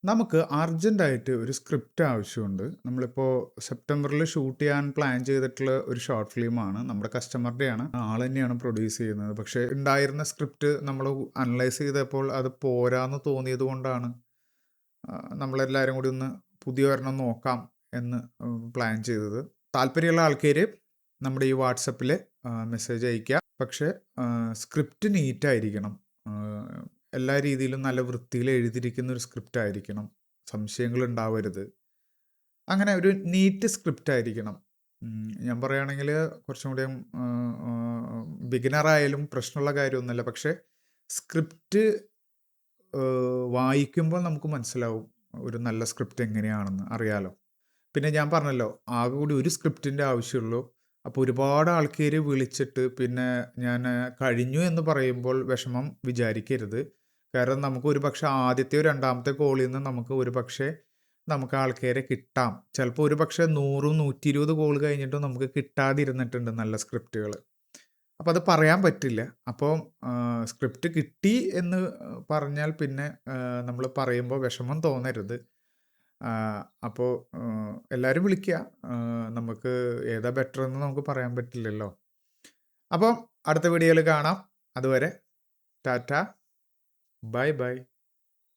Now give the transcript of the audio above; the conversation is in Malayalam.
നമുക്ക് അർജന്റായിട്ട് ഒരു സ്ക്രിപ്റ്റ് ആവശ്യമുണ്ട്. നമ്മളിപ്പോൾ സെപ്റ്റംബറിൽ ഷൂട്ട് ചെയ്യാൻ പ്ലാൻ ചെയ്തിട്ടുള്ള ഒരു ഷോർട്ട് ഫിലിമാണ്. നമ്മുടെ കസ്റ്റമറുടെയാണ്. ആൾ തന്നെയാണ് പ്രൊഡ്യൂസ് ചെയ്യുന്നത്. പക്ഷേ ഉണ്ടായിരുന്ന സ്ക്രിപ്റ്റ് നമ്മൾ അനലൈസ് ചെയ്തപ്പോൾ അത് പോരാന്ന് തോന്നിയത് കൊണ്ടാണ് നമ്മളെല്ലാവരും കൂടി ഒന്ന് പുതിയ ഒരെണ്ണം നോക്കാം എന്ന് പ്ലാൻ ചെയ്തത്. താല്പര്യമുള്ള ആൾക്കാർ നമ്മുടെ ഈ വാട്സപ്പിൽ മെസ്സേജ് അയയ്ക്കുക. പക്ഷേ സ്ക്രിപ്റ്റ് നീറ്റായിരിക്കണം. എല്ലാ രീതിയിലും നല്ല വൃത്തിയിൽ എഴുതിയിരിക്കുന്ന ഒരു സ്ക്രിപ്റ്റ് ആയിരിക്കണം. സംശയങ്ങൾ ഉണ്ടാവരുത്. അങ്ങനെ ഒരു നീറ്റ് സ്ക്രിപ്റ്റ് ആയിരിക്കണം. ഞാൻ പറയുകയാണെങ്കിൽ കുറച്ചും കൂടിയും ബിഗിനറായാലും പ്രശ്നമുള്ള കാര്യമൊന്നുമല്ല. പക്ഷേ സ്ക്രിപ്റ്റ് വായിക്കുമ്പോൾ നമുക്ക് മനസ്സിലാവും ഒരു നല്ല സ്ക്രിപ്റ്റ് എങ്ങനെയാണെന്ന് അറിയാലോ. പിന്നെ ഞാൻ പറഞ്ഞല്ലോ, ആകെ കൂടി ഒരു സ്ക്രിപ്റ്റിൻ്റെ ആവശ്യമുള്ളൂ. അപ്പോൾ ഒരുപാട് ആൾക്കാർ വിളിച്ചിട്ട് പിന്നെ ഞാൻ കഴിഞ്ഞു എന്ന് പറയുമ്പോൾ വിഷമം വിചാരിക്കരുത്. കാരണം നമുക്ക് ഒരുപക്ഷെ ആദ്യത്തെയോ രണ്ടാമത്തെ കോളിൽ നിന്ന് നമുക്ക് ഒരുപക്ഷെ നമുക്ക് ആൾക്കാരെ കിട്ടാം. ചിലപ്പോൾ ഒരുപക്ഷെ 100, 120 കോൾ കഴിഞ്ഞിട്ടും നമുക്ക് കിട്ടാതിരുന്നിട്ടുണ്ട് നല്ല സ്ക്രിപ്റ്റുകൾ. അപ്പോൾ അത് പറയാൻ പറ്റില്ല. അപ്പോൾ സ്ക്രിപ്റ്റ് കിട്ടി എന്ന് പറഞ്ഞാൽ പിന്നെ നമ്മൾ പറയുമ്പോൾ വിഷമം തോന്നരുത്. അപ്പോൾ എല്ലാവരും വിളിക്കുക. നമുക്ക് ഏതാ ബെറ്റർ എന്ന് നമുക്ക് പറയാൻ പറ്റില്ലല്ലോ. അപ്പം അടുത്ത വീഡിയോയിൽ കാണാം. അതുവരെ ടാറ്റ, ബൈ ബൈ.